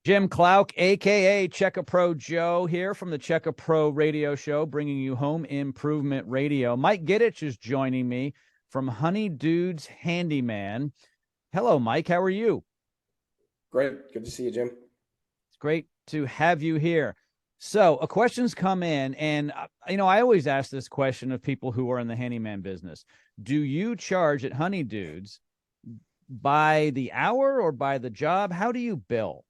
Jim Clouk, a.k.a. Check-A-Pro Joe, here from the Check-A-Pro Radio Show, bringing you home improvement radio. Mike Gidich is joining me from Honey Dude's Handyman. Hello, Mike. How are you? Great. Good to see you, Jim. It's great to have you here. So a question's come in, and, I always ask this question of people who are in the handyman business. Do you charge at Honey Dudes by the hour or by the job? How do you bill?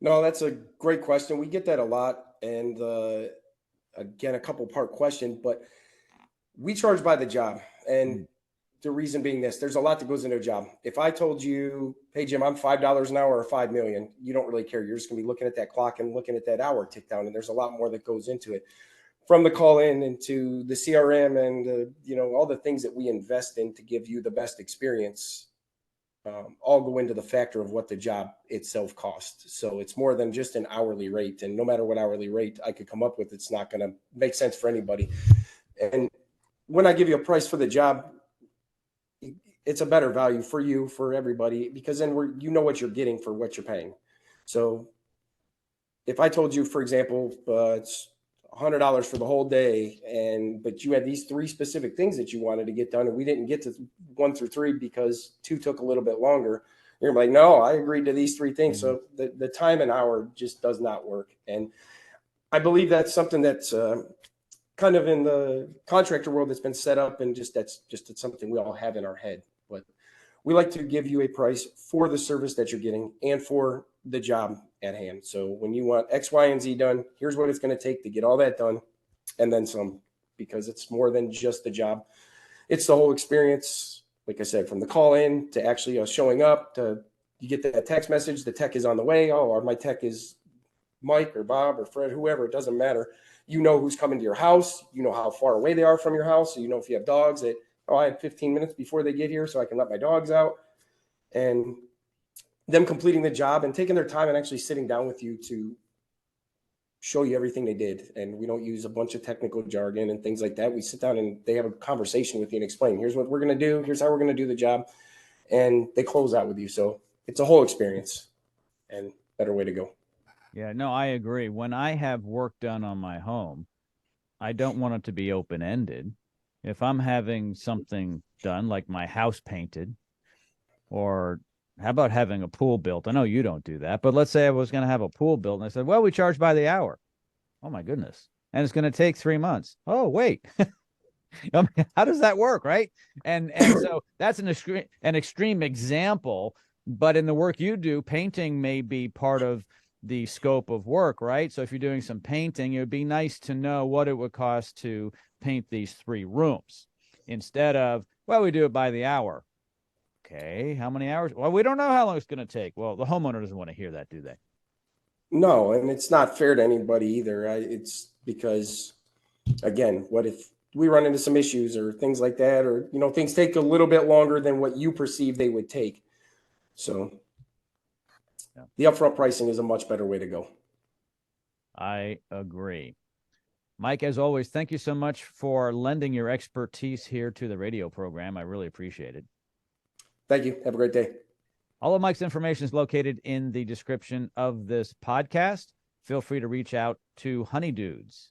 No, that's a great question. We get that a lot. And again, a couple part question, but we charge by the job. And the reason being this, there's a lot that goes into a job. If I told you, hey, Jim, I'm $5 an hour or 5 million, you don't really care. You're just going to be looking at that clock and looking at that hour tick down. And there's a lot more that goes into it, from the call in into the CRM and, all the things that we invest in to give you the best experience. All go into the factor of what the job itself costs. So it's more than just an hourly rate. And no matter what hourly rate I could come up with, it's not going to make sense for anybody. And when I give you a price for the job, it's a better value for you, for everybody, because then you know what you're getting for what you're paying. So if I told you, for example, it's $100 for the whole day, but you had these three specific things that you wanted to get done, and we didn't get to 1 through 3 because 2 took a little bit longer, you're like, no, I agreed to these 3 things. So the time and hour just does not work. And I believe that's something that's kind of in the contractor world that's been set up, and it's something we all have in our head. But we like to give you a price for the service that you're getting and for the job at hand. So when you want X, Y, and Z done, here's what it's going to take to get all that done, and then some, because it's more than just the job. It's the whole experience. Like I said, from the call in to actually showing up, to you get that text message, the tech is on the way. Oh, or my tech is Mike or Bob or Fred, whoever, it doesn't matter. You know who's coming to your house. You know how far away they are from your house. So you know if you have dogs that, I have 15 minutes before they get here so I can let my dogs out. And them completing the job and taking their time and actually sitting down with you to show you everything they did. And we don't use a bunch of technical jargon and things like that. We sit down and they have a conversation with you and explain, here's what we're going to do. Here's how we're going to do the job. And they close out with you. So it's a whole experience and better way to go. Yeah, no, I agree. When I have work done on my home, I don't want it to be open-ended. If I'm having something done, like my house painted, or how about having a pool built? I know you don't do that, but let's say I was going to have a pool built, and I said, well, we charge by the hour. Oh, my goodness. And it's going to take 3 months. Oh, wait. I mean, how does that work, right? And so that's an extreme example, but in the work you do, painting may be part of the scope of work, right? So if you're doing some painting, it would be nice to know what it would cost to paint these 3 rooms instead of, well, we do it by the hour. Okay, how many hours? Well, we don't know how long it's going to take. Well, the homeowner doesn't want to hear that, do they? No, and it's not fair to anybody either. It's because, again, what if we run into some issues or things like that, or, things take a little bit longer than what you perceive they would take. So the upfront pricing is a much better way to go. I agree. Mike, as always, thank you so much for lending your expertise here to the radio program. I really appreciate it. Thank you. Have a great day. All of Mike's information is located in the description of this podcast. Feel free to reach out to Honey Dudes